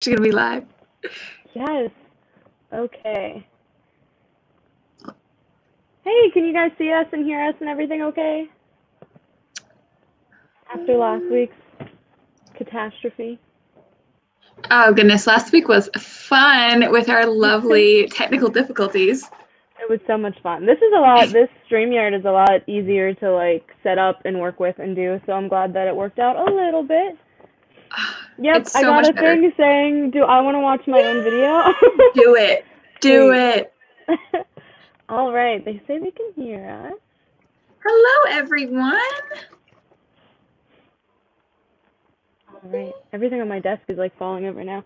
She's gonna be live. Yes. Okay. Hey, can you guys see us and hear us and everything okay? After last week's catastrophe. Oh goodness, last week was fun with our lovely technical difficulties. It was so much fun. This StreamYard is a lot easier to like set up and work with and do, so I'm glad that it worked out a little bit. Yep, It's I so got much a better. thing saying, do I want to watch my own video? Do it. Do it. All right, they say they can hear us. Hello, everyone. All right, everything on my desk is like falling over now.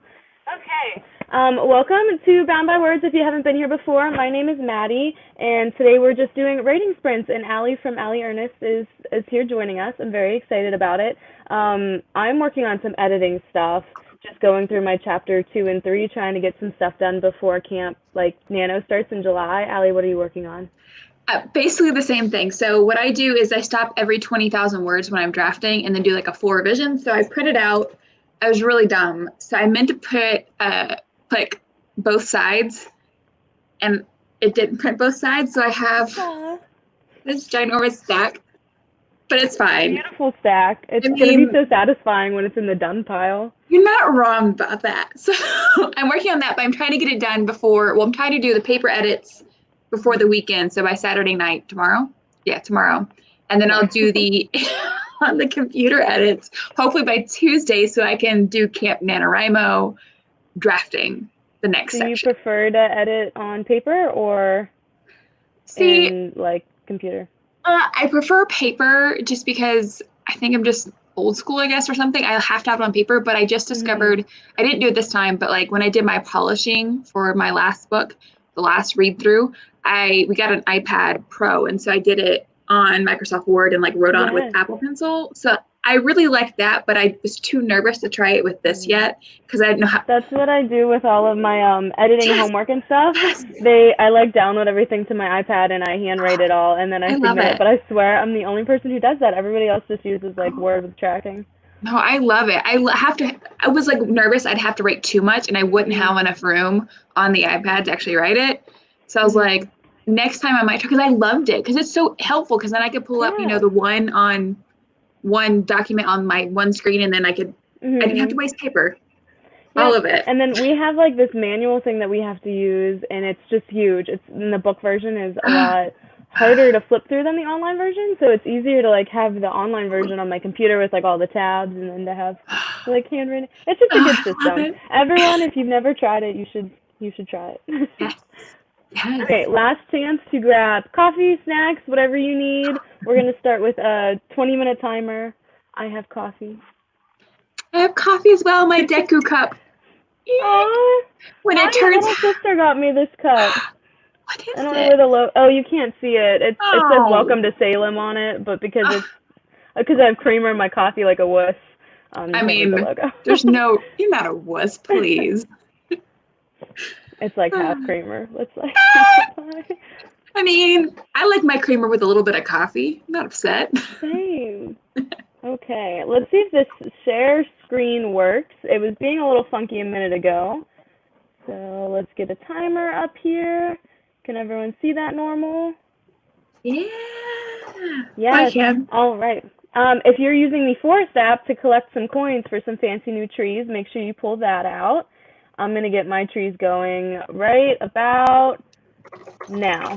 Okay, welcome to Bound by Words. If you haven't been here before, my name is Maddie, and today we're just doing rating sprints, and Alli from Earnest is here joining us. I'm very excited about it. I'm working on some editing stuff, just going through my chapter 2 and 3, trying to get some stuff done before camp, like Nano starts in July. Alli, what are you working on? Basically the same thing. So what I do is I stop every 20,000 words when I'm drafting and then do like a full revision. So I printed out, I was really dumb. So I meant to put like both sides and it didn't print both sides. So I have Aww. this ginormous stack, but it's fine. Beautiful stack. It's I gonna be mean, so satisfying when it's in the done pile. you're not wrong about that. So I'm working on that, but I'm trying to get it done before, well, I'm trying to do the paper edits before the weekend. So by Saturday night, tomorrow. And then I'll do the on the computer edits, hopefully by Tuesday, so I can do Camp NaNoWriMo drafting the next Do you section. prefer to edit on paper or See, in like computer? I prefer paper just because I think I'm just old school, I guess, or something. I have to have it on paper, but I just Mhm. discovered I didn't do it this time, but like when I did my polishing for my last book, the last read through, we got an iPad Pro, and so I did it on Microsoft Word and like wrote on it with Yes. Apple Pencil. So I really liked that, but I was too nervous to try it with this Mm. yet because I didn't know how. That's what I do with all of my editing Yes, homework and stuff. yes, I like download everything to my iPad and I handwrite it all and then I I love submit it. it. But I swear I'm the only person who does that. Everybody else just uses like Word with tracking. No, I love it. Have to. I was like nervous I'd have to write too much, and I wouldn't have Mm. enough room on the iPad to actually write it. So I was like, Mhm. next time I might try because I loved it because it's so helpful. Because then I could pull up, Yeah. the one document on my one screen, and then I didn't have to Mhm. waste paper. All Yep. of it. And then we have like this manual thing that we have to use, and it's just huge. It's and the book version is a lot harder to flip through than the online version, so it's easier to like have the online version on my computer with like all the tabs, and then to have like handwritten. It's just a Oh, good I love system. it. Everyone, if you've never tried it, you should try it. Yes, yes. Okay, last chance to grab coffee, snacks, whatever you need. We're gonna start with a 20-minute timer. I have coffee. I have coffee as well. My Deku cup. Aw, When it my turns, little sister got me this cup. what I is don't know it? where the oh, you can't see it. It says Oh, Welcome to Salem on it, but ugh. because I have creamer in my coffee like a wuss, you I can't read the mean, logo. you're not a wuss, please. It's like half creamer. Let's like I mean, I like my creamer with a little bit of coffee. I'm not upset. Same. Okay, let's see if this share screen works. It was being a little funky a minute ago. So let's get a timer up here. Can everyone see that normal? Yeah. I Yes. can. All right. If you're using the Forest app to collect some coins for some fancy new trees, make sure you pull that out. I'm going to get my trees going right about now.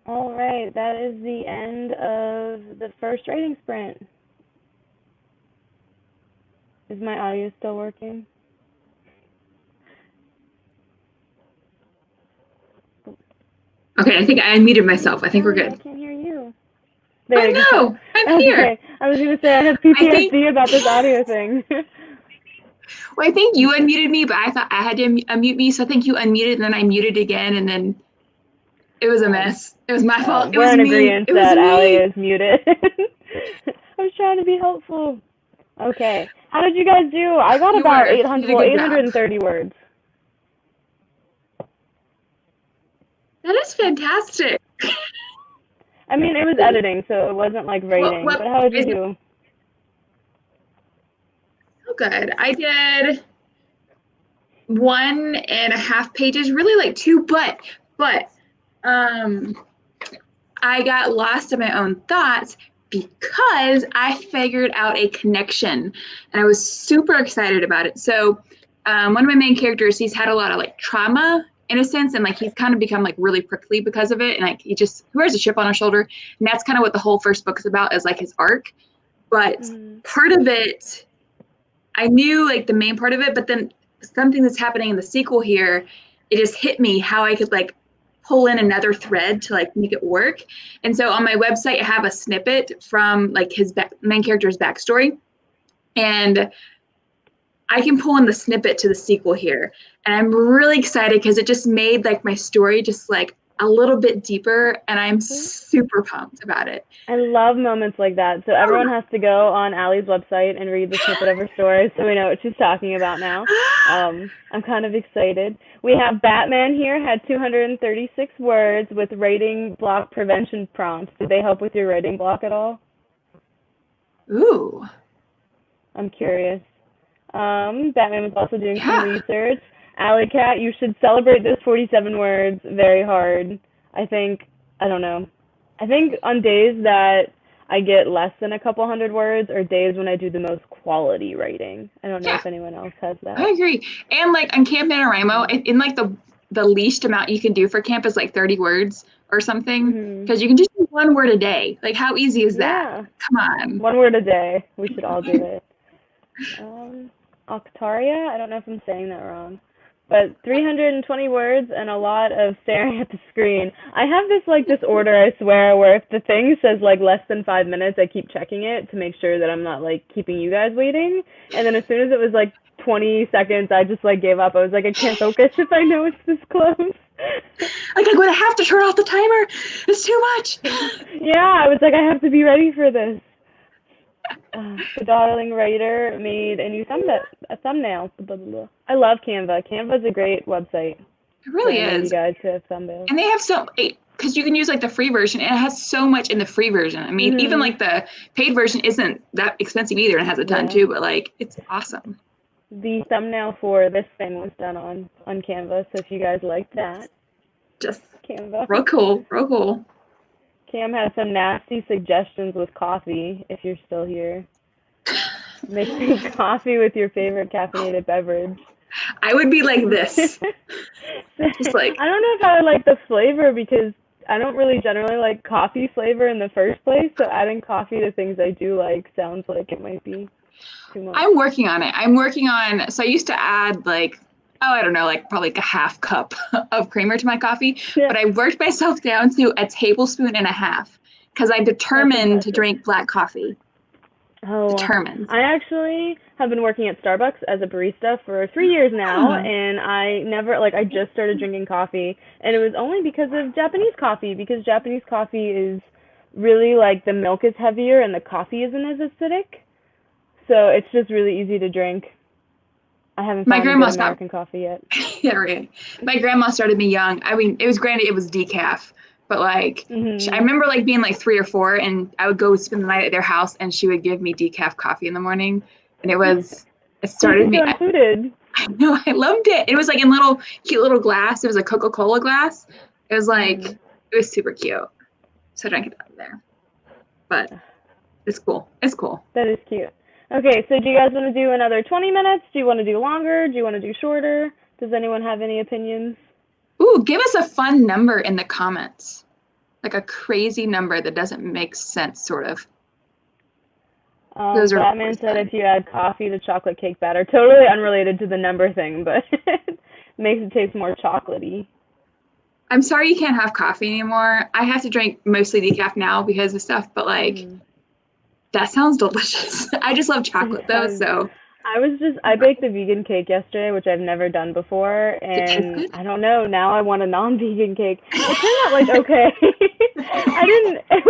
All right, that is the end of the first writing sprint. Is my audio still working? Okay, I think I unmuted myself. I think we're Alli, I good. can't hear you. There you Oh go. no, I'm here. Okay, I was gonna say I have I think PTSD about this audio thing. well, I think you unmuted me, but I thought I had to unmute me, so I think you unmuted and then I muted again and then it was a mess. It was my fault. It We're was in me. agreement It was that Alli me. is muted. I was trying to be helpful. Okay, how did you guys do? I got You about were. You 800, did a well, good job. 830 words. That is fantastic. I mean, it was editing, so it wasn't like writing. What But how did you is do? so good? I did 1.5 pages, really like two, but um I got lost in my own thoughts because I figured out a connection and I was super excited about it. So one of my main characters, he's had a lot of like trauma in a sense, and like he's kind of become like really prickly because of it, and like he wears a chip on his shoulder, and that's kind of what the whole first book is about, is like his arc. But part of it, I knew like the main part of it, but then something that's happening in the sequel here, it just hit me how I could like pull in another thread to like make it work. And so on my website, I have a snippet from like his main character's backstory, and I can pull in the snippet to the sequel here. And I'm really excited because it just made like my story just like a little bit deeper, and I'm super pumped about it. I love moments like that. So everyone has to go on Alli's website and read the snippet of her story so we know what she's talking about now. I'm kind of excited. We have Batman here, had 236 words with writing block prevention prompts. Did they help with your writing block at all? Ooh. I'm curious. Batman was also doing some Yeah. research. Alley Cat, you should celebrate this 47 words very hard. I don't know. I think on days that I get less than a couple hundred words are days when I do the most quality writing. I don't know Yeah. if anyone else has that. I agree. And like on Camp NaNoWriMo, in like the least amount you can do for camp is like 30 words or something, because you can just do one word a day. Like how easy is that? Yeah. Come on. One word a day. We should all do it. Octaria, I don't know if I'm saying that wrong, but 320 words and a lot of staring at the screen. I have this like disorder, I swear, where if the thing says like less than 5 minutes, I keep checking it to make sure that I'm not like keeping you guys waiting. And then as soon as it was like 20 seconds, I just like gave up. I was like, I can't focus if I know it's this close. Like I'm gonna have to turn off the timer. It's too much. Yeah, I was like, I have to be ready for this. The darling writer made a new thumbnail. Blah, blah, blah. I love Canva. Canva's a great website It really for any of you is. guys who have thumbnails. And they have because you can use like the free version, and it has so much in the free version. I mean, even like the paid version isn't that expensive either, and has a ton too, but like it's awesome. The thumbnail for this thing was done on Canva, so if you guys like that, Just Canva. real cool, real cool. Cam has some nasty suggestions with coffee, if you're still here. Mixing coffee with your favorite caffeinated beverage. I would be like this. Just like, I don't know if I would like the flavor because I don't really generally like coffee flavor in the first place, so adding coffee to things I do like sounds like it might be too much. I'm working on it. So I used to add like, I don't know, like probably like a half cup of creamer to my coffee, but I worked myself down to a tablespoon and a half because I determined to drink black coffee. Determined. I actually have been working at Starbucks as a barista for 3 years now, and I just started drinking coffee, and it was only because of Japanese coffee, because Japanese coffee is really like the milk is heavier and the coffee isn't as acidic, so it's just really easy to drink. I haven't found a good American coffee yet. Yeah, right. My grandma started me young. I mean, it was decaf, but like I remember like being like 3 or 4, and I would go spend the night at their house, and she would give me decaf coffee in the morning, and it started me. I know, I loved it. It was like in cute little glass. It was a Coca-Cola glass. It was like it was super cute. So I drank it out of there, but it's cool. It's cool. That is cute. Okay, so do you guys want to do another 20 minutes? Do you want to do longer? Do you want to do shorter? Does anyone have any opinions? Ooh, give us a fun number in the comments. like a crazy number that doesn't make sense, sort of. Those are Batman always said fun. if you add coffee to chocolate cake batter, totally unrelated to the number thing, but makes it taste more chocolatey. I'm sorry you can't have coffee anymore. I have to drink mostly decaf now because of stuff, but like that sounds delicious. I just love It chocolate though, does. so I baked a vegan cake yesterday, which I've never done before, does it taste and good? I don't know, now I want a non-vegan cake. It turned out like okay. I didn't, it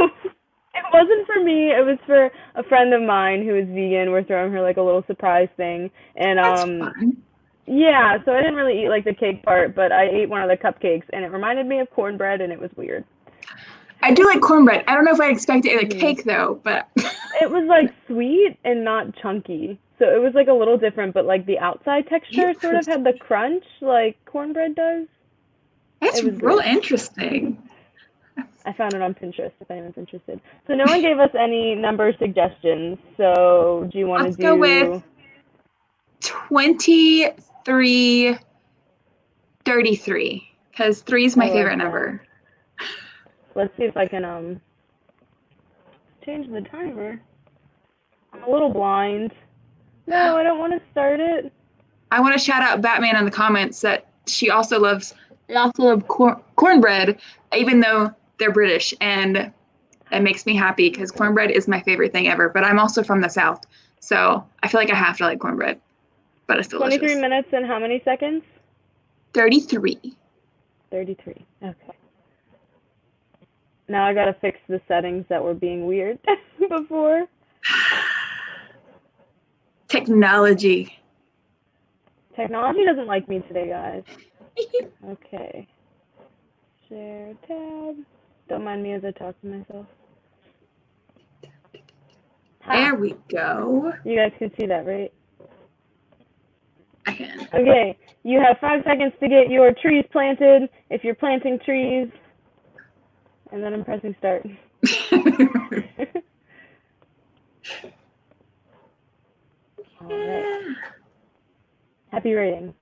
wasn't for me, it was for a friend of mine who is vegan. We're throwing her like a little surprise thing, and That's fun. yeah, so I didn't really eat like the cake part, but I ate one of the cupcakes, and it reminded me of cornbread, and it was weird. I do like cornbread. I don't know if I expect it in a hmm cake though, but It was like sweet and not chunky. So it was like a little different, but like the outside texture sort of interesting. had the crunch like cornbread does. That's It was real weird. interesting. I found it on Pinterest if anyone's interested. So no one gave us any number suggestions. So do you want to Let's go with do 2333 because 3 is I my like favorite that. number. Let's see if I can change the timer. I'm a little blind. No, I don't want to start it. I want to shout out Batman in the comments that they also love cornbread, even though they're British, and that makes me happy because cornbread is my favorite thing ever. But I'm also from the South, so I feel like I have to like cornbread, but it's 23 delicious. minutes and how many seconds? 33. 33. Okay. Now I gotta fix the settings that were being weird before. Technology. Technology doesn't like me today, guys. Okay. Share tab. Don't mind me as I talk to myself. Ha! There we go. You guys can see that, right? I can. Okay. You have 5 seconds to get your trees planted if you're planting trees. And then I'm pressing start. All right. Happy rating.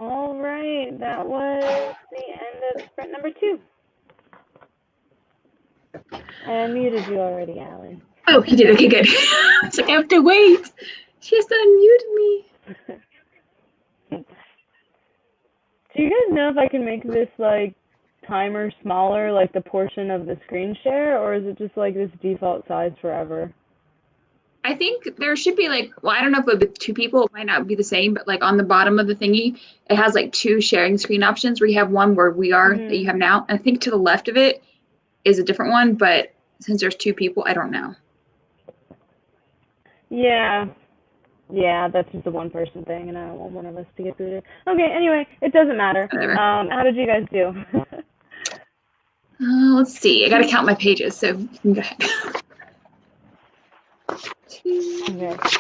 All right, that was the end of sprint number 2. I unmuted you already, Alli. Oh, he did. Okay, good. It's like I have to wait. She has to unmute me. Do you guys know if I can make this like timer smaller, like the portion of the screen share, or is it just like this default size forever? I think there should be like, well, I don't know if with 2 people, it might not be the same, but like on the bottom of the thingy, it has like 2 sharing screen options where you have one where we are that you have now. And I think to the left of it is a different one, but since there's 2 people, I don't know. Yeah, that's just a one-person thing, and I don't want one of us to get booted. Okay, anyway, it doesn't matter. Whatever. How did you guys do? Let's see. I got to count my pages, so you can go ahead. Okay.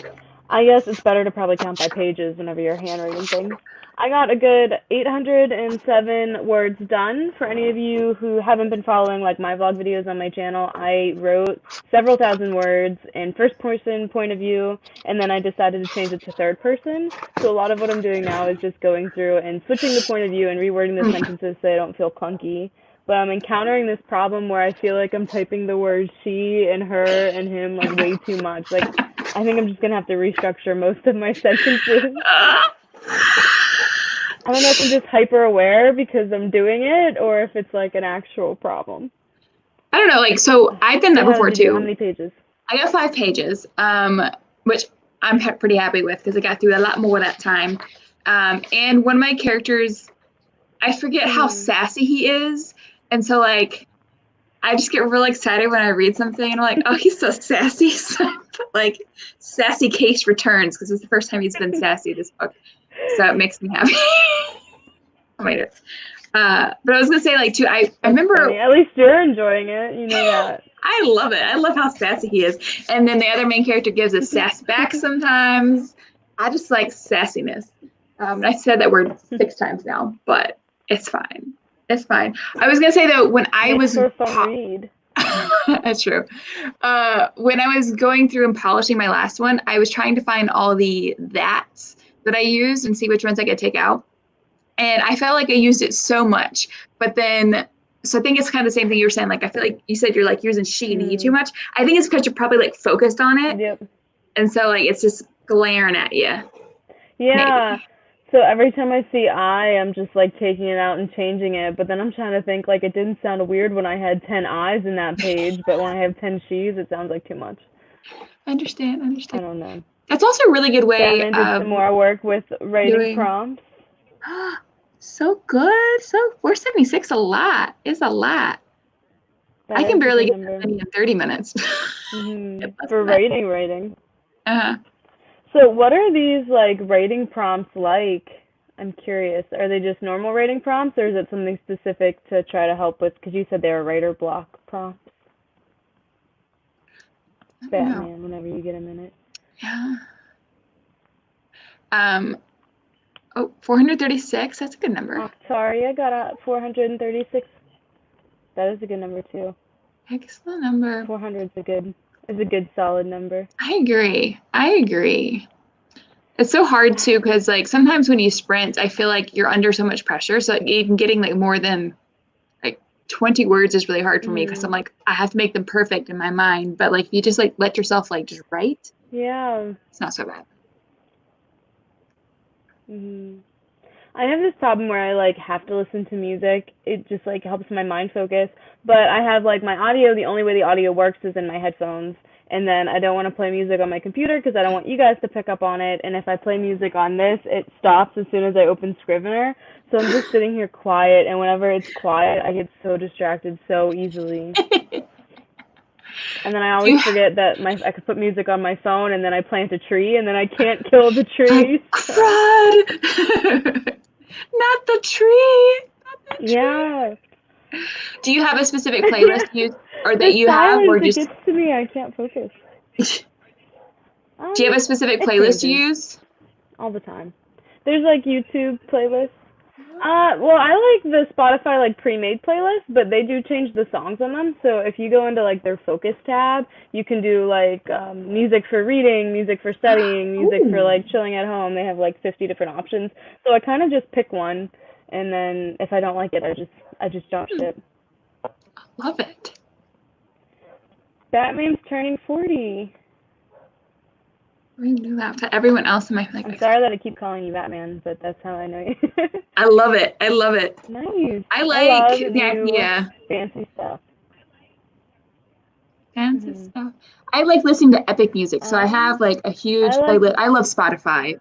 I guess it's better to probably count by pages whenever you're handwriting things. I got a good 807 words done. For any of you who haven't been following like my vlog videos on my channel, I wrote several thousand words in first person point of view, and then I decided to change it to third person. So a lot of what I'm doing now is just going through and switching the point of view and rewording the sentences so they don't feel clunky. But I'm encountering this problem where I feel like I'm typing the words she and her and him like way too much. Like, I think I'm just gonna have to restructure most of my sentences. I don't know if I'm just hyper aware because I'm doing it or if it's like an actual problem. I don't know. Like, so I've done that before too. How many pages? I got 5 pages, which I'm pretty happy with because I got through a lot more that time. And one of my characters, I forget how sassy he is. And so, like, I just get really excited when I read something and I'm like, oh, he's so sassy. So I put, like, sassy case returns because it's the first time he's been sassy this book. So it makes me happy. But I was going to say, like, too, I remember. Funny. At least you're enjoying it. You know that. I love it. I love how sassy he is. And then the other main character gives us sass back sometimes. I just like sassiness. I said that word 6 times now, but it's fine. It's fine. I was going to say, though, when I was... for a fun read. That's true. When I was going through and polishing my last one, I was trying to find all the that's that I used and see which ones I could take out. And I felt like I used it so much. But then... So I think it's kind of the same thing you were saying. Like, I feel like you said you're like using she and he too much. I think it's because you're probably like focused on it. Yep. And so like it's just glaring at you. Yeah. Maybe. So every time I see I'm just like taking it out and changing it. But then I'm trying to think like it didn't sound weird when I had 10 I's in that page, but when I have 10 she's, it sounds like too much. I understand. I don't know. That's also a really good way Batman did some more work with writing prompts. So good. So 476 is a lot. I can barely get that many in 30 minutes. For writing. Uh-huh. So what are these like writing prompts like? I'm curious. Are they just normal writing prompts or is it something specific to try to help with, because you said they were writer block prompts? Batman, whenever you get a minute. Yeah. 436. That's a good number. Oh, sorry, I got a 436. That is a good number too. Excellent number. 400 is a good solid number. I agree. It's so hard too because like sometimes when you sprint, I feel like you're under so much pressure. So like, even getting like more than like 20 words is really hard for me because I'm like I have to make them perfect in my mind. But like if you just like let yourself like just write, it's not so bad. I have this problem where I like have to listen to music. It just like helps my mind focus. But I have like my audio, the only way the audio works is in my headphones. And then I don't want to play music on my computer because I don't want you guys to pick up on it. And if I play music on this, it stops as soon as I open Scrivener. So I'm just sitting here quiet. And whenever it's quiet, I get so distracted so easily. And then I always forget that I could put music on my phone, and then I plant a tree, and then I can't kill the tree. Crud! Not the tree. Yeah. Do you have a specific playlist you have, or just? It gets to me. I can't focus. Do you have a specific playlist you use? All the time. There's like YouTube playlists. Well, I like the Spotify like pre-made playlist, but they do change the songs on them. So if you go into like their focus tab, you can do like music for reading, music for studying, music for Ooh, like chilling at home. They have like 50 different options. So I kind of just pick one, and then if I don't like it, I just don't ship. love it. Batman's turning 40. We knew that for everyone else in my I'm like. sorry that I keep calling you Batman, but that's how I know you. I love it. I love it. Nice. I I like love the new idea. fancy stuff. Fancy hmm stuff. I like listening to epic music, so I have Um, like a I huge like playlist. I love Spotify,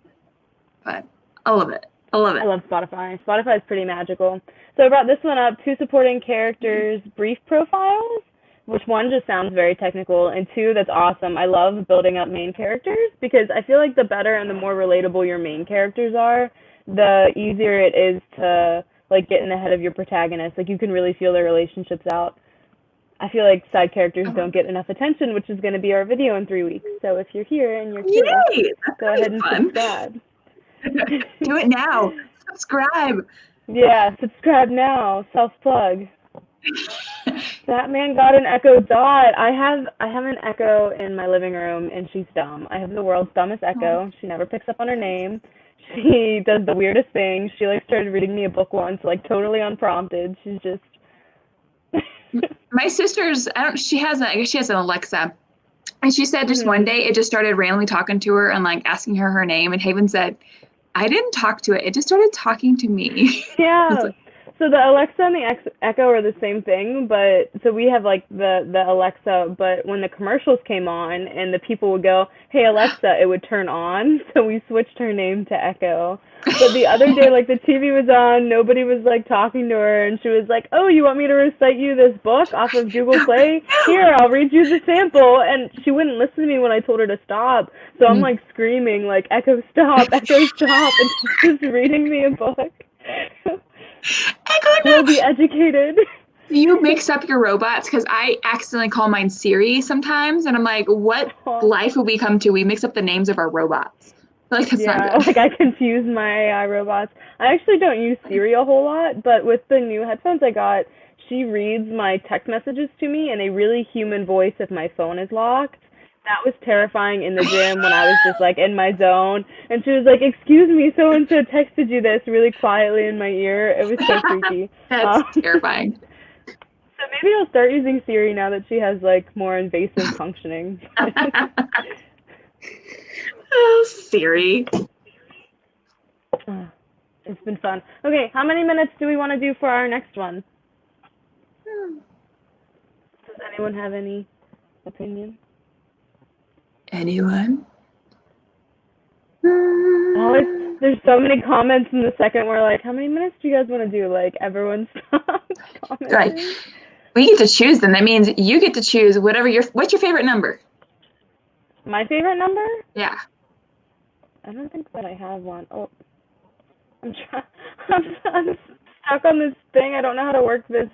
but I love it. I love I it. love Spotify. Spotify is pretty magical. So I brought this one up, two supporting characters brief profiles, which one just sounds very technical, and two, that's awesome. I love building up main characters because I feel like the better and the more relatable your main characters are, the easier it is to like get in the head of your protagonist. Like you can really feel their relationships out. I feel like side characters I don't love get enough attention, which is going to be our video in 3 weeks. So if you're here and you're curious, it. Yay! That's go gonna ahead be and fun. subscribe. Do it now. Subscribe. Yeah, subscribe now. Self plug. That man got an Echo Dot. I have an Echo in my living room and she's dumb. I have the world's dumbest Oh, Echo. She never picks up on her name. She does the weirdest things. She like started reading me a book once, like totally unprompted. She's just my sister's, I don't, she has a, I guess she has an Alexa. And she said just one mhm. day it just started randomly talking to her and like asking her her name. And Haven said, I didn't talk to it. It just started talking to me. It's Yeah. like, So the Alexa and the Echo are the same thing, but so we have like the Alexa, but when the commercials came on and the people would go, "Hey Alexa," it would turn on. So we switched her name to Echo. But the other day, like the TV was on, nobody was like talking to her, and she was like, "Oh, you want me to recite you this book off of Google Play? Here, I'll read you the sample." And she wouldn't listen to me when I told her to stop. So I'm no. like screaming, like, "Echo, stop! Echo, stop!" And she's just reading me a book. I don't She'll know. be educated. Do you mix up your robots? Because I accidentally call mine Siri sometimes, and I'm like, what Oh, life will we come to? We mix up the names of our robots. I feel like that's not yeah, good. like I confuse my AI robots. I actually don't use Siri a whole lot, but with the new headphones I got, she reads my text messages to me in a really human voice if my phone is locked. That was terrifying in the gym when I was just like in my zone. And she was like, "Excuse me, so and so texted you this," really quietly in my ear. It was so creepy. That's terrifying. So maybe I'll start using Siri now that she has like more invasive functioning. Oh, Siri. It's been fun. Okay, how many minutes do we want to do for our next one? Does anyone have any opinion? Anyone? Oh, there's so many comments in the second. We're like, how many minutes do you guys want to do? Like, everyone stop Like, commenting. we get to choose them. That means you get to choose what's your favorite number? My favorite number? Yeah. I don't think that I have one. Oh, I'm trying. I'm stuck on this thing. I don't know how to work this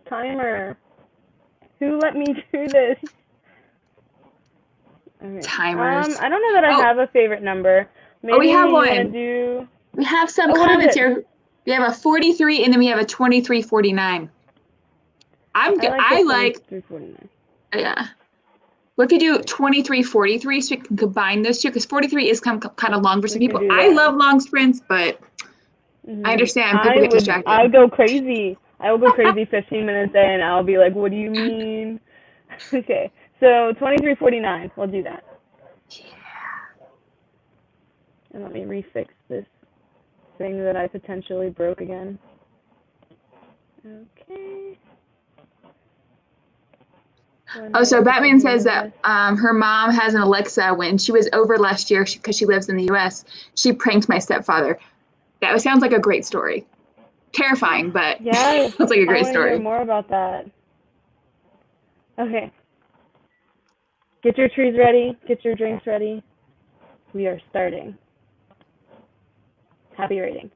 timer. Who let me do this? Okay. Timers. I don't know that I Oh, have a favorite number. oh, we Maybe have you want to one. do. We have some Oh, what is comments it? here. We have a 43 and then we have a 2349. I'm I good. like the I like, 2349. yeah. What if you do 2343 so we can combine those two? Because 43 is kind of long for We some can people. do I that. love long sprints, but I understand people I get would. distracted. I would go crazy. I will go crazy 15 minutes in. I'll be like, "What do you mean?" Okay. So 2349. We'll do that. And let me refix this thing that I potentially broke again. Okay. When Oh, I so get the Batman hang says of that this. her mom has an Alexa. When she was over last year, because she lives in the U.S., she pranked my stepfather. That sounds like a great story. Terrifying, but Yes, sounds like a I great want to hear story. more about that. Okay. Get your trees ready. Get your drinks ready. We are starting. Happy reading.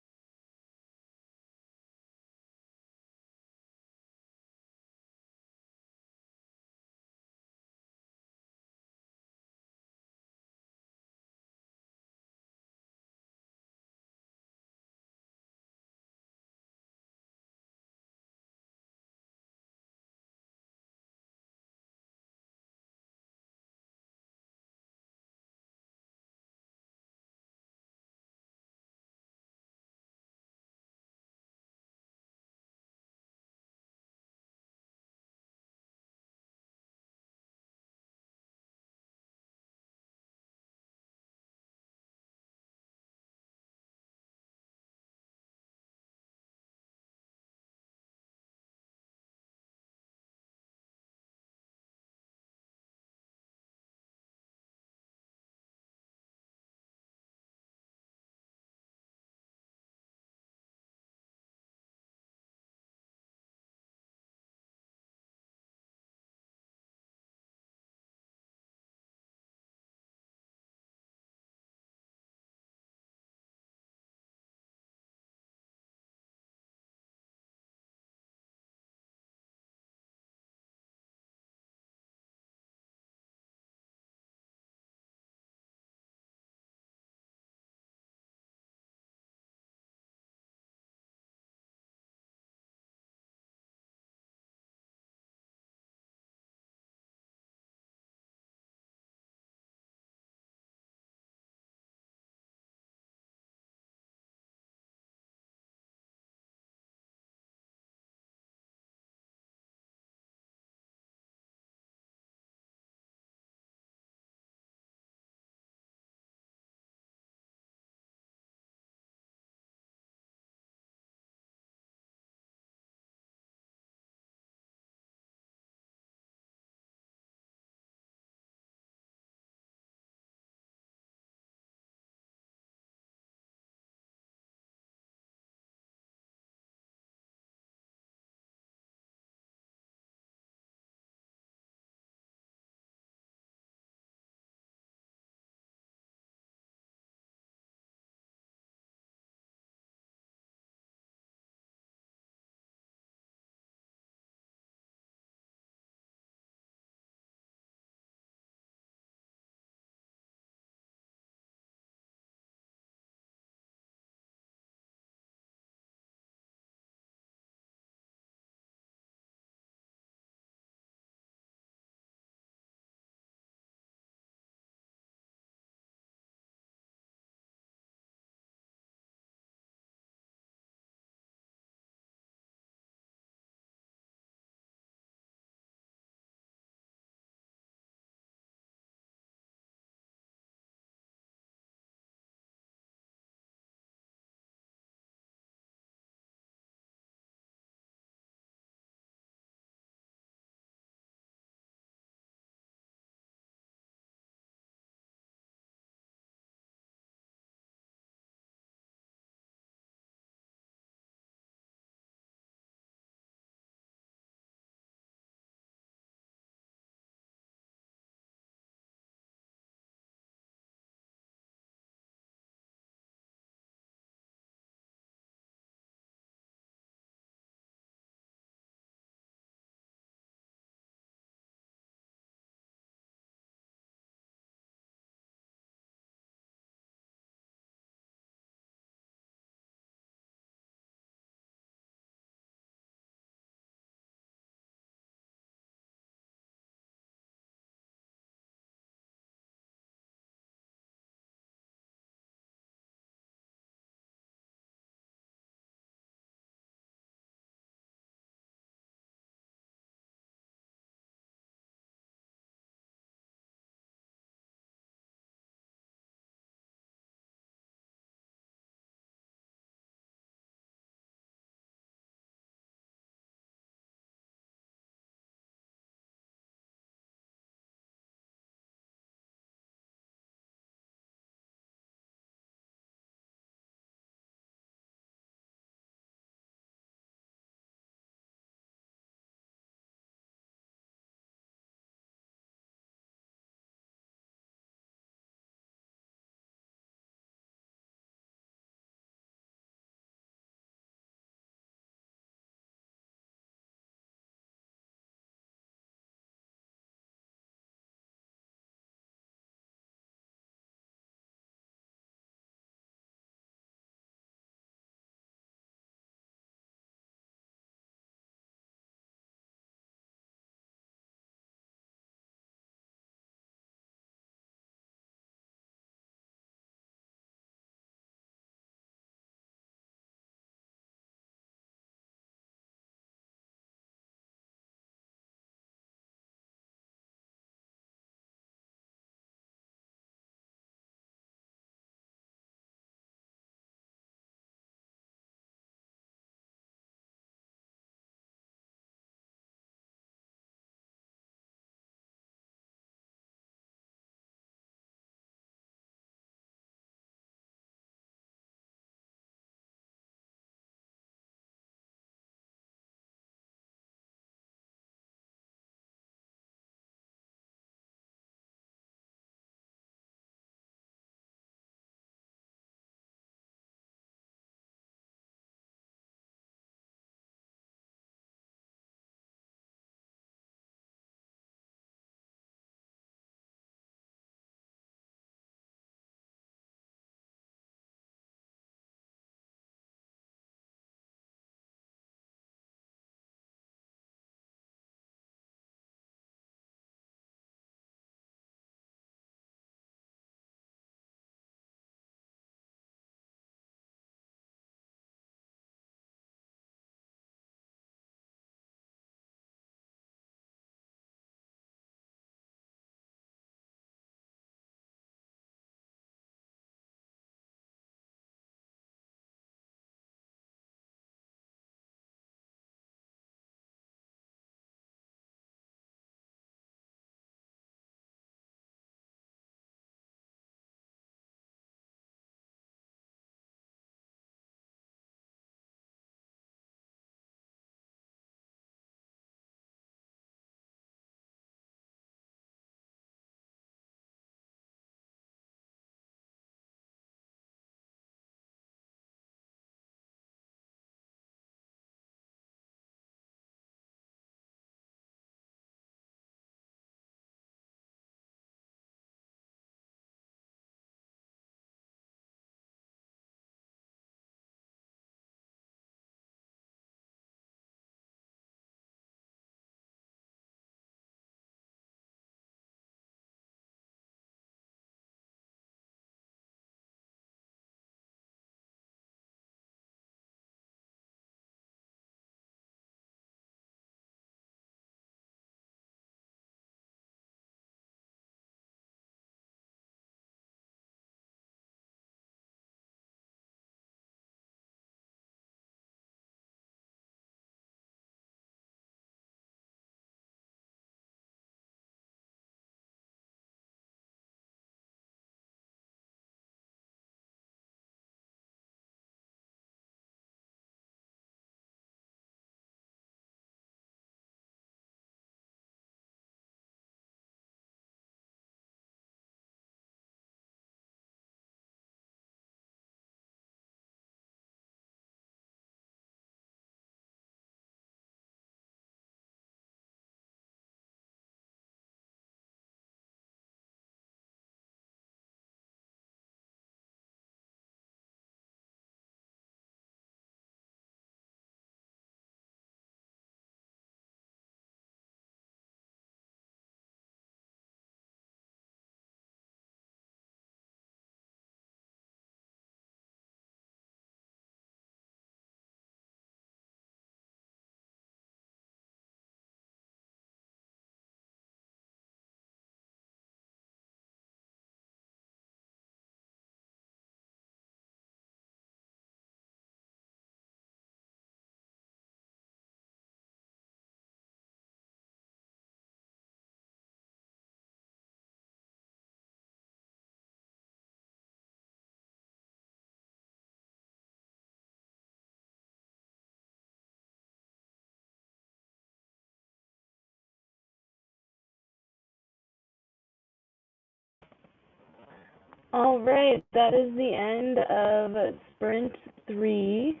All right, that is the end of sprint 3.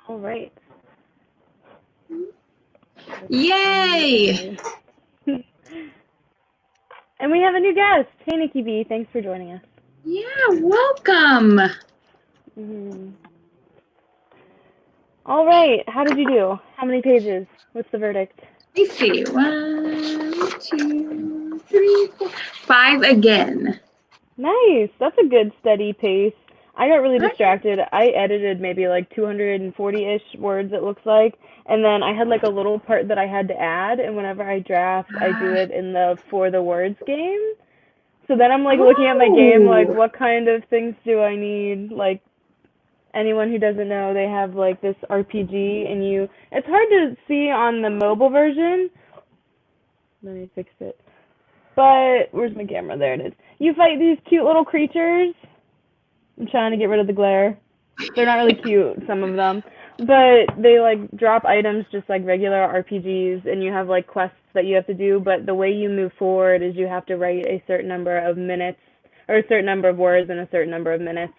All right. Yay! And we have a new guest. Hey, Nikki B. Thanks for joining us. Yeah, welcome. All right. How did you do? How many pages? What's the verdict? Let's see. 1, 2, 3, 4, 5 again. Nice. That's a good steady pace. I got really Right. distracted. I edited maybe like 240-ish words, it looks like. And then I had like a little part that I had to add. And whenever I draft, I do it in the For the Words game. So then I'm like looking at my game, like, Oh. what kind of things do I need? Like, anyone who doesn't know, they have like this RPG, and it's hard to see on the mobile version. Let me fix it. But where's my camera? There it is. You fight these cute little creatures. I'm trying to get rid of the glare. They're not really cute, some of them, but they like drop items just like regular RPGs, and you have like quests that you have to do. But the way you move forward is you have to write a certain number of minutes, or a certain number of words in a certain number of minutes.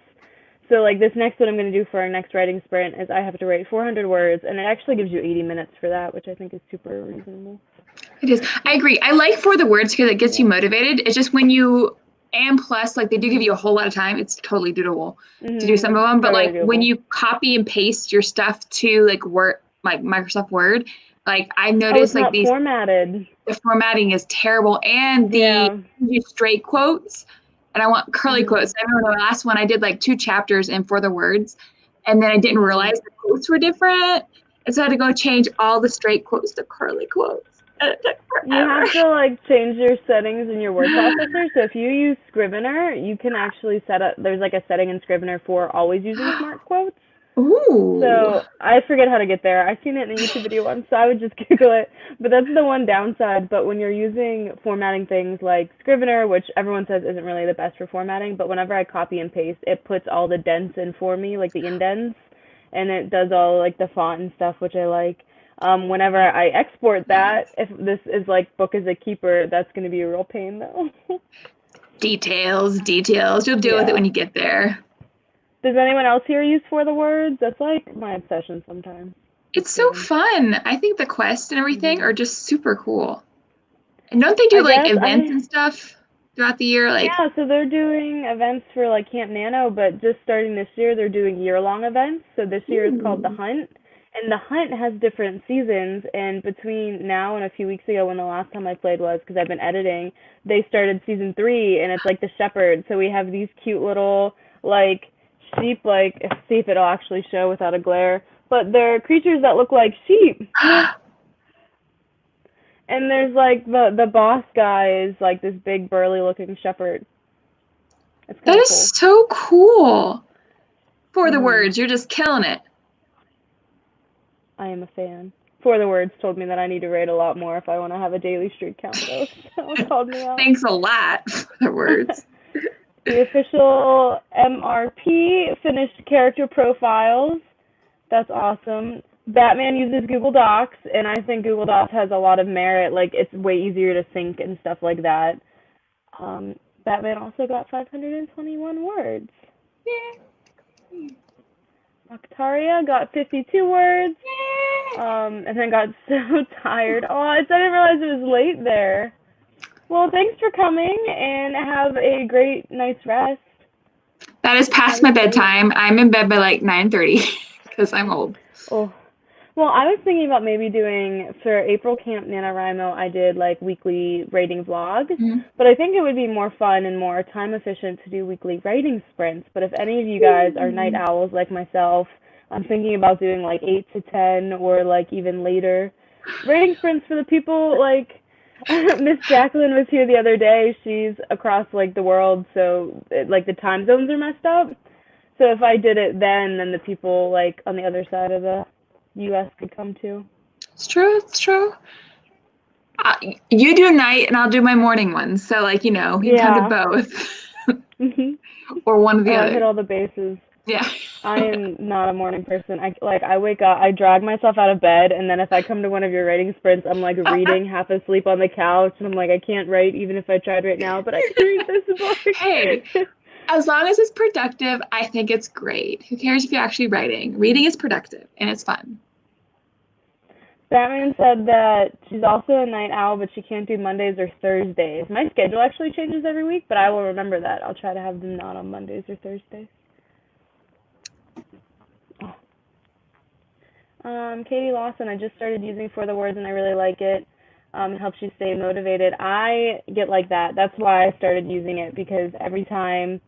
So like this next one I'm going to do for our next writing sprint is I have to write 400 words, and it actually gives you 80 minutes for that, which I think is super reasonable. It is. I agree. I like For the Words because it gets you motivated. It's just when you, and plus, like they do give you a whole lot of time. It's totally doable to do some of them. But like Totally when doable. you copy and paste your stuff to like Word, like Microsoft Word, like I've Oh, noticed it's like not these, formatted. the formatting is terrible, and Yeah. the straight quotes, and I want curly Mhm. quotes. I remember the last one I did like 2 chapters in For the Words, and then I didn't realize the quotes were different, and so I had to go change all the straight quotes to curly quotes. And it took You forever. have to like change your settings in your word processor. So if you use Scrivener, you can actually set up. There's like a setting in Scrivener for always using smart quotes. Ooh. So I forget how to get there. I've seen it in a YouTube video once, so I would just Google it. But that's the one downside. But when you're using formatting things like Scrivener, which everyone says isn't really the best for formatting, but whenever I copy and paste, it puts all the dents in for me, like the indents, and it does all like the font and stuff, which I like. Whenever I export that, if this is like book as a keeper, that's going to be a real pain though. Details. You'll deal with it Yeah. when you get there. Does anyone else here use For the Words? That's like my obsession sometimes. It's so Kidding. fun. I think the quests and everything are just super cool. And don't they do I like guess events and stuff throughout the year? Like, yeah, so they're doing events for like Camp Nano, but just starting this year, they're doing year-long events. So this year is called The ooh. Hunt, and The Hunt has different seasons. And between now and a few weeks ago, when the last time I played was, because I've been editing, they started season 3, and it's like the shepherd. So we have these cute little like sheep, like see if it'll actually show without a glare, but they're creatures that look like sheep. And there's like the boss guy is like this big burly looking shepherd. It's That kind of is cool. so cool. For the Mhm. Words, you're just killing it. I am a fan. For the Words told me that I need to rate a lot more if I want to have a daily streak count though. So it called me out. Thanks a lot For the Words. The official MRP finished character profiles. That's awesome. Batman uses Google Docs, and I think Google Docs has a lot of merit. Like it's way easier to sync and stuff like that. Batman also got 521 words. Octaria got 52 words, and then got so tired. Oh, I didn't realize it was late there. Well, thanks for coming, and have a great night's rest. That is past my bedtime. I'm in bed by like 9:30 because I'm old. Oh, well, I was thinking about maybe doing, for April Camp NaNoWriMo, I did like weekly writing vlogs, but I think it would be more fun and more time efficient to do weekly writing sprints. But if any of you guys are night owls like myself, I'm thinking about doing like 8 to 10 or like even later writing sprints for the people like Miss Jacqueline was here the other day. She's across like the world, so like the time zones are messed up. So if I did it then the people like on the other side of the US could come too. It's true. It's true. You do night and I'll do my morning ones. So like, you can come to Yeah. both Mhm. or one or the Oh, I hit other. all the bases. Yeah. I am not a morning person. I wake up, I drag myself out of bed, and then if I come to one of your writing sprints, I'm like reading, half asleep on the couch, and I'm like, I can't write even if I tried right now, but I can read this book. Hey, as long as it's productive, I think it's great. Who cares if you're actually writing? Reading is productive and it's fun. Batman said that she's also a night owl, but she can't do Mondays or Thursdays. My schedule actually changes every week, but I will remember that. I'll try to have them not on Mondays or Thursdays. Katie Lawson, I just started using For the Words and I really like it. It helps you stay motivated. I get like that. That's why I started using it, because every time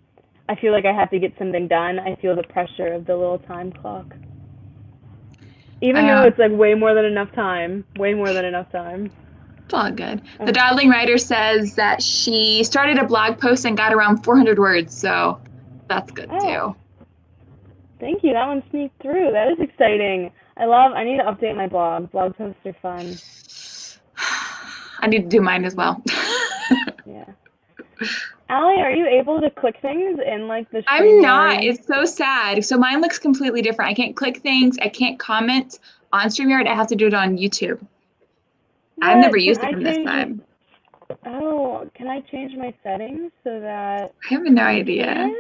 I feel like I have to get something done, I feel the pressure of the little time clock. Even though it's like way more than enough time. Way more than enough time. It's all good. The Dawdling Writer says that she started a blog post and got around 400 words, so that's good too. Thank you. That one sneaked through. That is exciting. I need to update my blog. Blog posts are fun. I need to do mine as well. Yeah. Alli, are you able to click things in like the I'm not. StreamYard? It's so sad. So mine looks completely different. I can't click things. I can't comment on StreamYard. I have to do it on YouTube. What? I've never Can used it I from this change side. Oh, can I change my settings so that I have no I idea. can?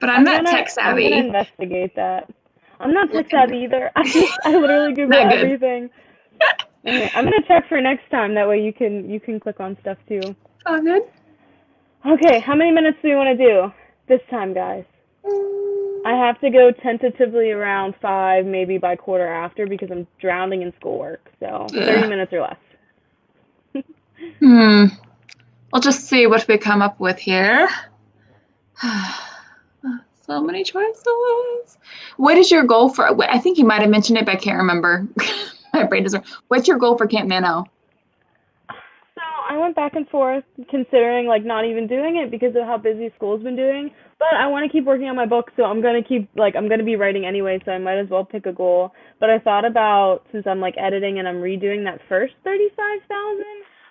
But I'm not tech I'm gonna savvy. investigate that. I'm not tech savvy either. I literally Google Not good. everything. Anyway, I'm gonna check for next time. That way you can click on stuff too. All good. Okay, how many minutes do we want to do this time, guys? I have to go tentatively around 5, maybe by quarter after, because I'm drowning in schoolwork. So 30 minutes or less. We'll just see what we come up with here. So many choices. What is your goal for? I think you might have mentioned it, but I can't remember. My brain doesn't. What's your goal for Camp Minnow? So I went back and forth considering like not even doing it because of how busy school's been doing. But I want to keep working on my book, so I'm gonna be writing anyway, so I might as well pick a goal. But I thought about, since I'm like editing and I'm redoing that first 35,000,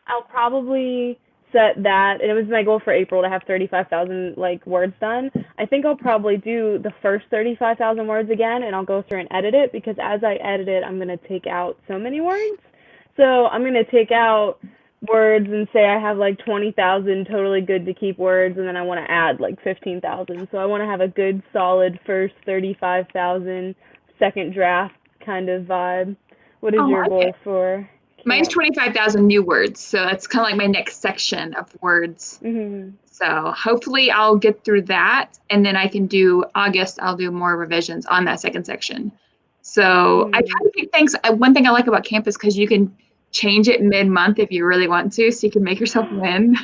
I'll probably set that, and it was my goal for April to have 35,000 like words done. I think I'll probably do the first 35,000 words again, and I'll go through and edit it, because as I edit it, I'm gonna take out so many words. So I'm gonna take out words and say I have like 20,000 totally good to keep words, and then I want to add like 15,000. So I want to have a good solid first 35,000 second draft kind of vibe. What is your goal for camp? Mine's 25,000 new words, so that's kind of like my next section of words. So hopefully I'll get through that, and then I can do August. I'll do more revisions on that second section. So I try to pick things. One thing I like about camp is because you can change it mid-month if you really want to, so you can make yourself win.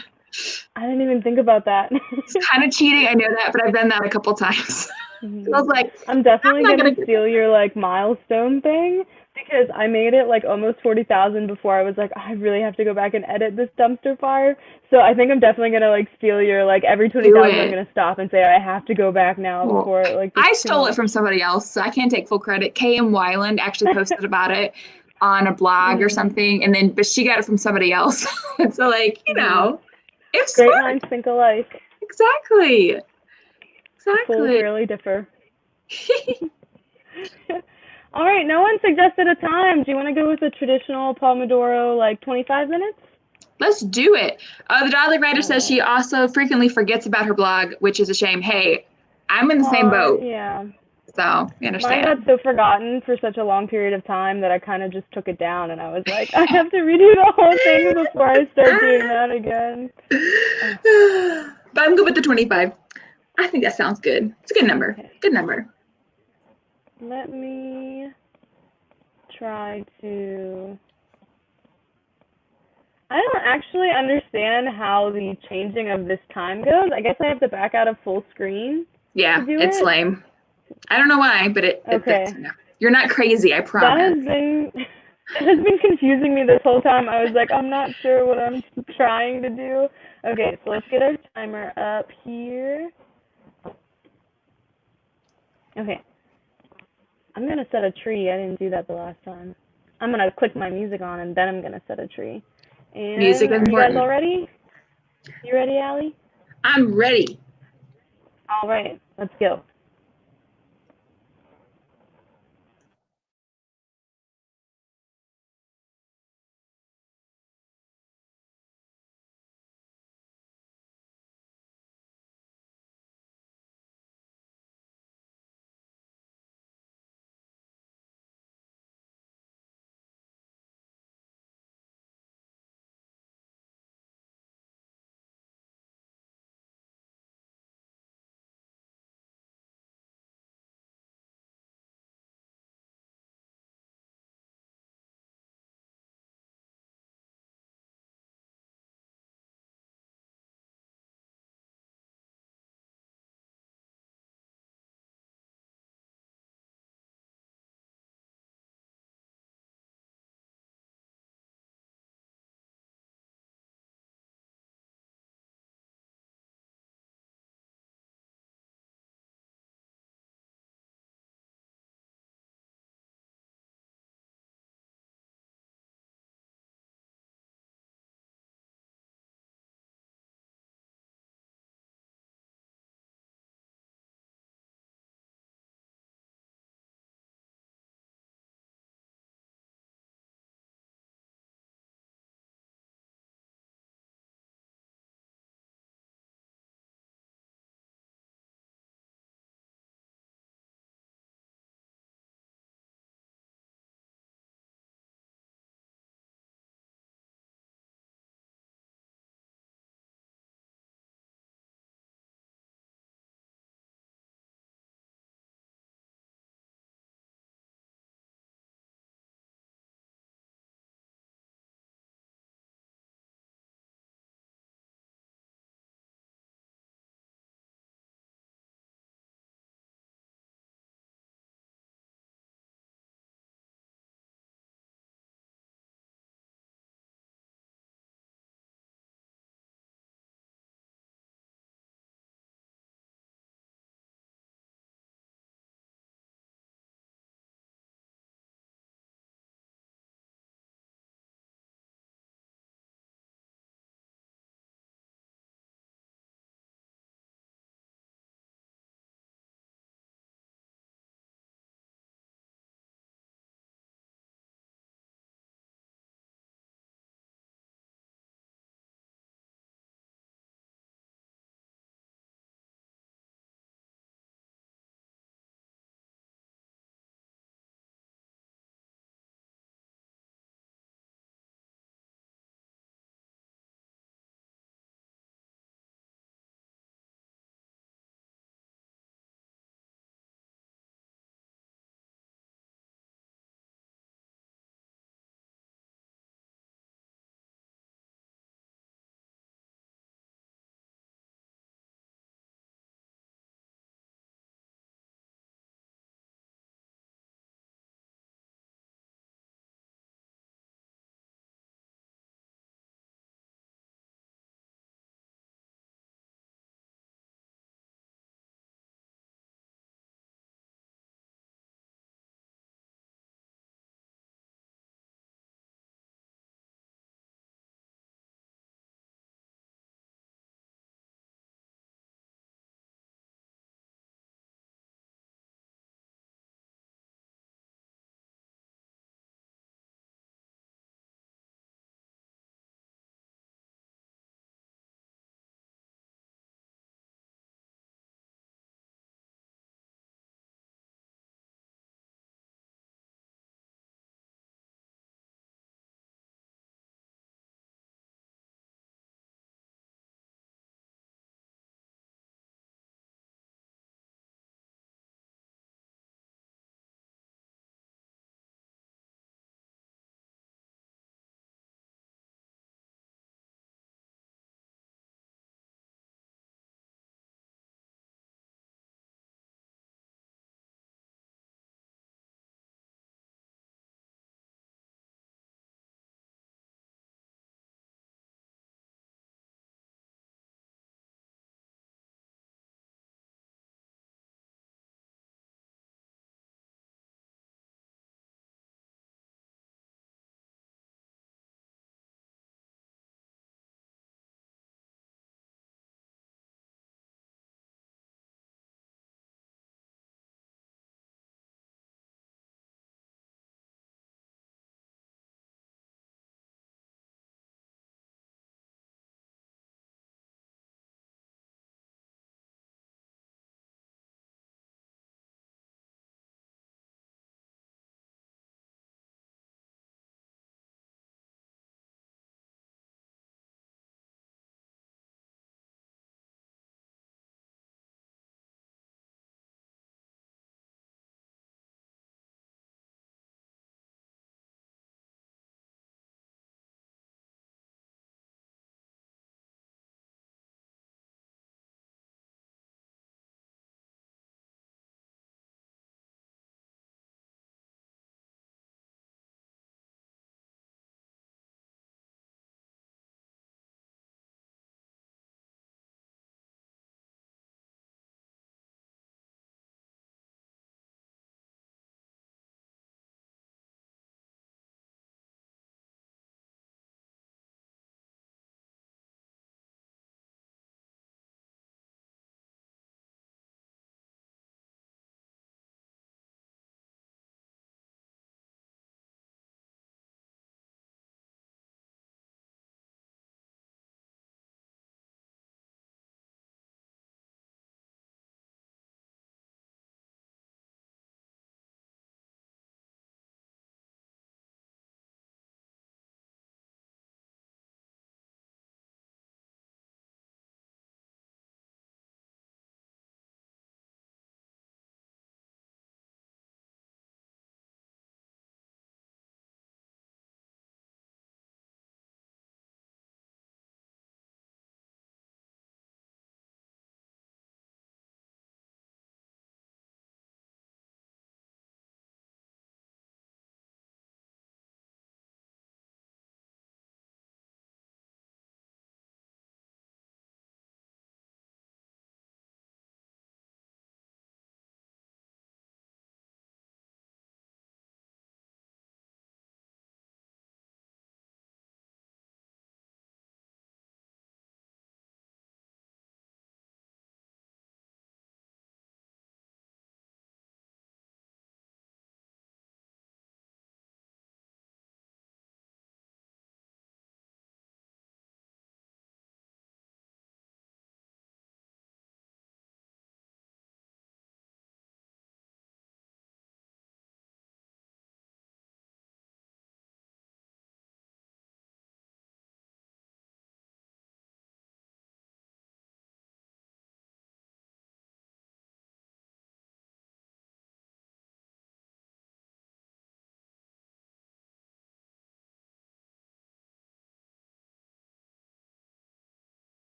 I didn't even think about that. It's kind of cheating, I know that, but I've done that a couple times. So I was like, I'm definitely gonna steal your like milestone thing, because I made it like almost 40,000 before I was like, I really have to go back and edit this dumpster fire. So I think I'm definitely gonna like steal your like every 20,000 I'm gonna stop and say I have to go back now before like. I stole it from somebody else, so I can't take full credit. KM Wyland actually posted about it on a blog or something, and then but she got it from somebody else. So like, you know, it's great minds think alike. Exactly. Fools rarely differ. All right, no one suggested a time. Do you want to go with a traditional Pomodoro, like 25 minutes? Let's do it. The Dawdling Writer says she also frequently forgets about her blog, which is a shame. Hey, I'm in the same boat. Yeah. So, you understand. Mine got so forgotten for such a long period of time that I kind of just took it down, and I was like, I have to redo the whole thing before I start doing that again. But I'm good with the 25. I think that sounds good. It's a good number. Okay. Good number. Let me try to... I don't actually understand how the changing of this time goes. I guess I have to back out of full screen. Yeah, it's lame. I don't know why, but it fits. You're not crazy, I promise. That has been confusing me this whole time. I was like, I'm not sure what I'm trying to do. Okay, so let's get our timer up here. Okay. I'm going to set a tree. I didn't do that the last time. I'm going to click my music on, and then I'm going to set a tree. And music is important. Are you guys all ready? You ready, Alli? I'm ready. All right, let's go.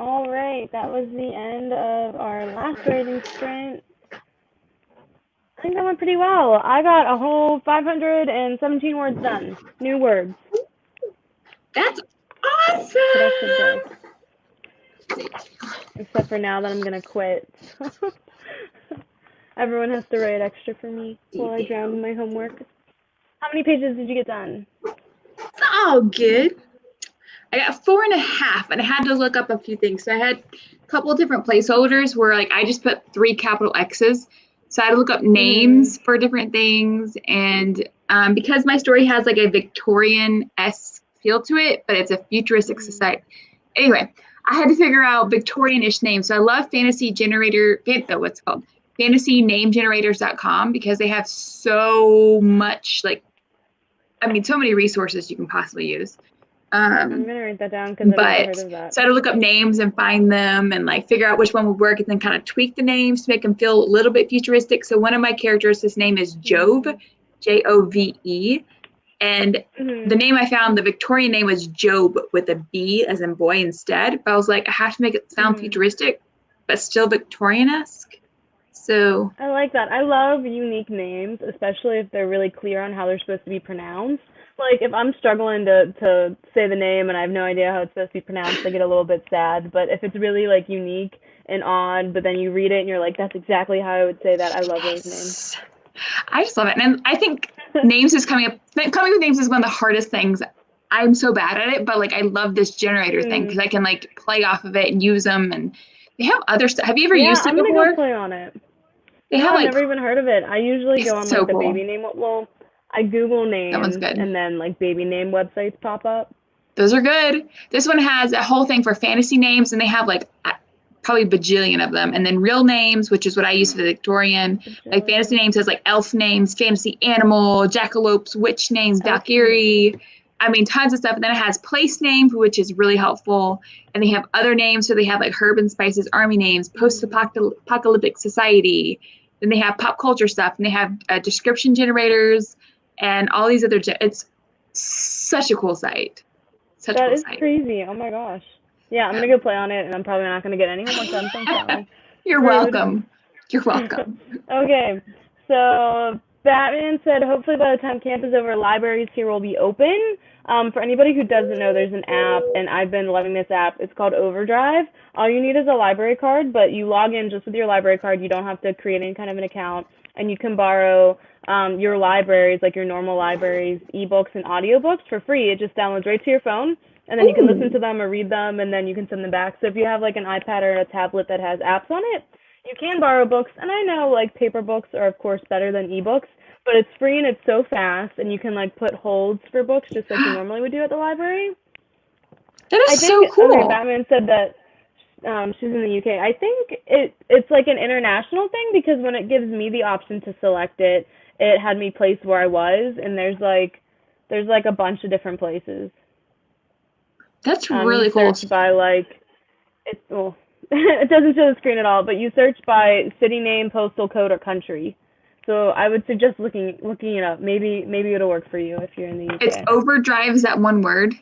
All right, that was the end of our last rating sprint. I think that went pretty well. I got a whole 517 words done. New words. That's Productive day. awesome. Except for now that I'm going to quit. Everyone has to write extra for me while I drown in my homework. How many pages did you get done? It's all good. I got 4.5, and I had to look up a few things. So I had a couple of different placeholders where like I just put 3 capital X's. So I had to look up names for different things. And because my story has like a Victorian-esque feel to it, but it's a futuristic society. Anyway, I had to figure out Victorian-ish names. So I love fantasy generator, what's it called? FantasyNameGenerators.com, because they have so much so many resources you can possibly use. I'm gonna write that down because I've never heard of that. So I had to look up names and find them and like figure out which one would work, and then kind of tweak the names to make them feel a little bit futuristic. So one of my characters, his name is Jove, Jove, and the name I found, the Victorian name was Job with a B as in boy instead. But I was like, I have to make it sound futuristic, but still Victorian-esque. So I like that. I love unique names, especially if they're really clear on how they're supposed to be pronounced. Like if I'm struggling to say the name and I have no idea how it's supposed to be pronounced, I get a little bit sad. But if it's really like unique and odd, but then you read it and you're like, that's exactly how I would say that. I love those names. I just love it. And I think names is coming with names is one of the hardest things. I'm so bad at it, but like I love this generator thing because I can like play off of it and use them. And they have other stuff. Have you ever used it before? I'm gonna go play on it. I've never even heard of it. I usually go on like the baby name. Well, I Google names and then like baby name websites pop up. Those are good. This one has a whole thing for fantasy names, and they have like probably a bajillion of them. And then real names, which is what I use for the Victorian. Like fantasy names has like elf names, fantasy animal, jackalopes, witch names, Valkyrie. I mean, tons of stuff. And then it has place names, which is really helpful. And they have other names. So they have like herb and spices, army names, post-apocalyptic society. Then they have pop culture stuff. And they have description generators and all these other. It's such a cool site. That is crazy. Oh my gosh. Yeah, I'm going to go play on it, and I'm probably not going to get any homework done. Thanks, Alli. You're welcome. You're welcome. Okay, so Batman said, hopefully by the time camp is over, libraries here will be open. For anybody who doesn't know, there's an app, and I've been loving this app. It's called Overdrive. All you need is a library card, but you log in just with your library card. You don't have to create any kind of an account, and you can borrow your libraries, like your normal libraries, ebooks and audiobooks for free. It just downloads right to your phone, and then you can listen to them or read them, and then you can send them back. So if you have like an iPad or a tablet that has apps on it, you can borrow books. And I know like paper books are of course better than ebooks, but it's free and it's so fast, and you can like put holds for books just like you normally would do at the library. That is so cool. Okay, Batman said that she's in the UK. I think it's like an international thing, because when it gives me the option to select it, it had me placed where I was, and there's like a bunch of different places. That's really cool. Search by like it doesn't show the screen at all, but you search by city name, postal code, or country. So I would suggest looking it up. Maybe it'll work for you if you're in the UK. It's Overdrive, is that one word?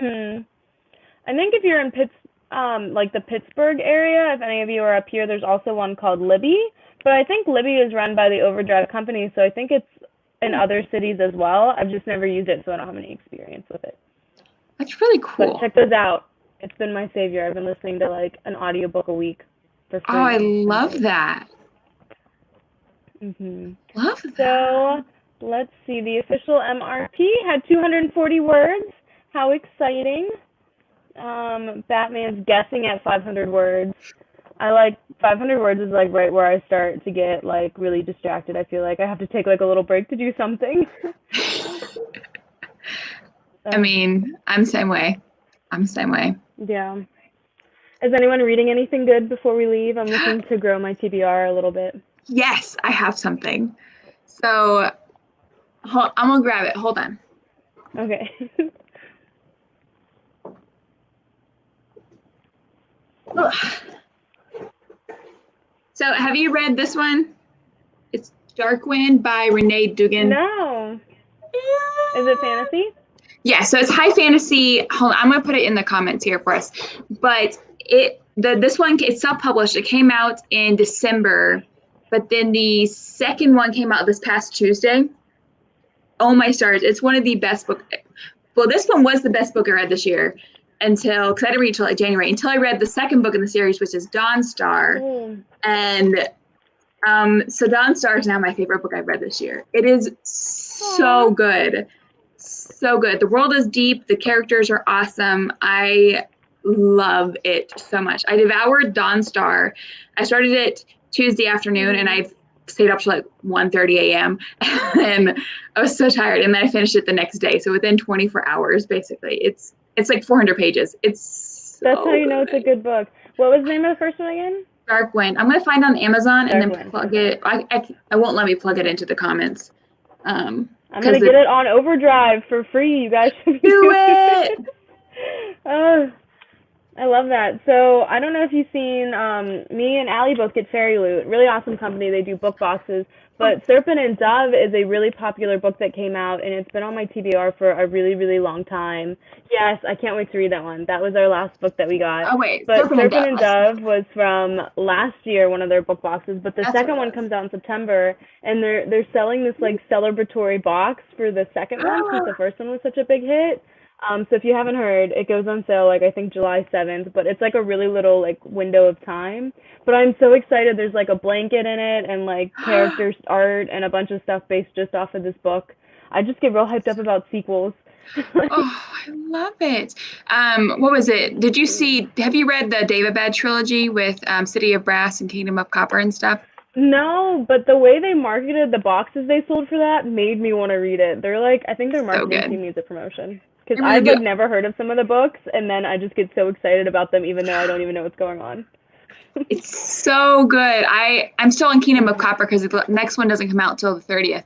I think if you're in like the Pittsburgh area, if any of you are up here, there's also one called Libby. But I think Libby is run by the Overdrive company, so I think it's in other cities as well. I've just never used it, so I don't have any experience with it. That's really cool. But check those out. It's been my savior. I've been listening to like an audiobook a week for free. Oh, I love that. Love that. So let's see. The official MRP had 240 words. How exciting. Batman's guessing at 500 words. I like 500 words is like right where I start to get like really distracted. I feel like I have to take like a little break to do something. I mean, I'm the same way. Yeah. Is anyone reading anything good before we leave? I'm looking to grow my TBR a little bit. Yes, I have something. So I'm going to grab it. Hold on. Okay. So have you read this one? It's Dark Wind by Renee Dugan. No. Is it fantasy? Yeah, so it's high fantasy. Hold on, I'm going to put it in the comments here for us. But This one, it's self-published. It came out in December, but then the second one came out this past Tuesday. Oh my stars! It's one of the best book. Well, this one was the best book I read this year because I didn't read until like January, until I read the second book in the series, which is Dawn Star. And so Dawn Star is now my favorite book I've read this year. It is so good. So good. The world is deep. The characters are awesome. I love it so much. I devoured Dawn Star. I started it Tuesday afternoon and I stayed up till like 1:30 a.m. and I was so tired. And then I finished it the next day. So within 24 hours, basically, it's like 400 pages. That's how you know it's a good book. What was the name of the first one again? Dark Wind. I'm going to find it on Amazon and then Wind. plug it. I won't let me plug it into the comments. I'm going to get it on Overdrive for free. You guys should do it. Oh, I love that. So I don't know if you've seen, me and Alli both get Fairy Loot. Really awesome company. They do book boxes. But Serpent and Dove is a really popular book that came out, and it's been on my TBR for a really, really long time. Yes, I can't wait to read that one. That was our last book that we got. Oh, wait. But Serpent and Dove was from last year, one of their book boxes. But the second one comes out in September, and they're selling this, like, celebratory box for the second one since the first one was such a big hit. So if you haven't heard, it goes on sale, like, I think July 7th, but it's, like, a really little, like, window of time. But I'm so excited. There's, like, a blanket in it and, like, characters art and a bunch of stuff based just off of this book. I just get real hyped up about sequels. Oh, I love it. What was it? Have you read the Daevabad trilogy with City of Brass and Kingdom of Copper and stuff? No, but the way they marketed the boxes they sold for that made me want to read it. They're like, I think their marketing team needs a promotion. Because I've like never heard of some of the books, and then I just get so excited about them, even though I don't even know what's going on. It's so good. I'm still in Kingdom of Copper because the next one doesn't come out till the 30th,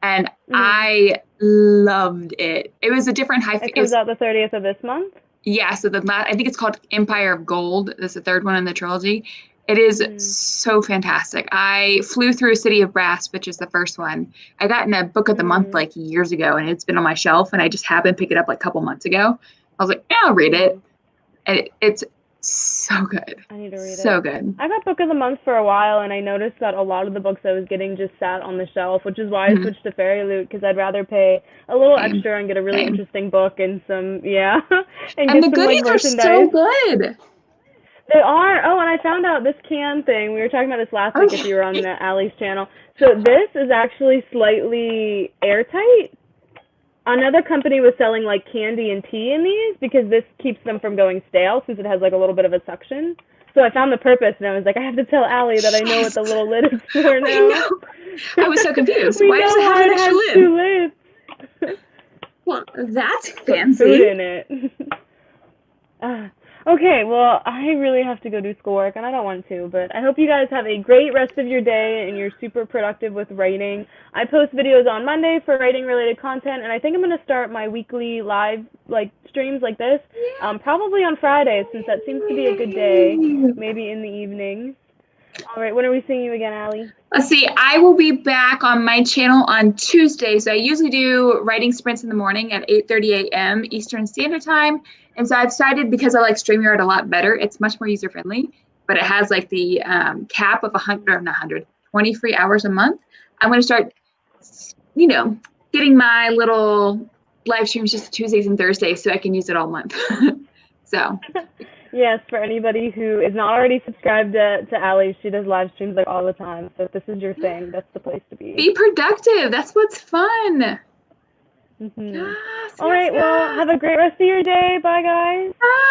and I loved it. It was a different high. It comes out the 30th of this month. Yeah, so I think it's called Empire of Gold. That's the third one in the trilogy. It is so fantastic. I flew through City of Brass, which is the first one. I got in a book of the month like years ago, and it's been on my shelf, and I just happened to pick it up like a couple months ago. I was like, yeah, I'll read it. And it's so good. I need to read it. So good. I got book of the month for a while, and I noticed that a lot of the books I was getting just sat on the shelf, which is why I switched to Fairy Loot, because I'd rather pay a little extra and get a really interesting book and some, and get the goodies are so good. They are. Oh, and I found out this can thing. We were talking about this last week if you were on the Alli's channel. So this is actually slightly airtight. Another company was selling like candy and tea in these because this keeps them from going stale since it has like a little bit of a suction. So I found the purpose and I was like, I have to tell Alli that I know what the little lid is for now. I was so confused. Why does it have an extra lid? Two lids. Well, that's fancy. Food in it. Okay, well, I really have to go do schoolwork, and I don't want to, but I hope you guys have a great rest of your day, and you're super productive with writing. I post videos on Monday for writing-related content, and I think I'm going to start my weekly live, streams like this, probably on Fridays, since that seems to be a good day, maybe in the evenings. All right, when are we seeing you again, Alli? Let's see, I will be back on my channel on Tuesday. So I usually do writing sprints in the morning at 8:30 a.m. Eastern Standard Time. And so I've decided, because I like StreamYard a lot better, it's much more user-friendly, but it has like the cap of 20 free hours a month. I'm going to start, getting my little live streams just Tuesdays and Thursdays so I can use it all month. So. Yes, for anybody who is not already subscribed to Alli, she does live streams like all the time. So if this is your thing, that's the place to be. Be productive. That's what's fun. All right, well, have a great rest of your day. Bye, guys. Bye.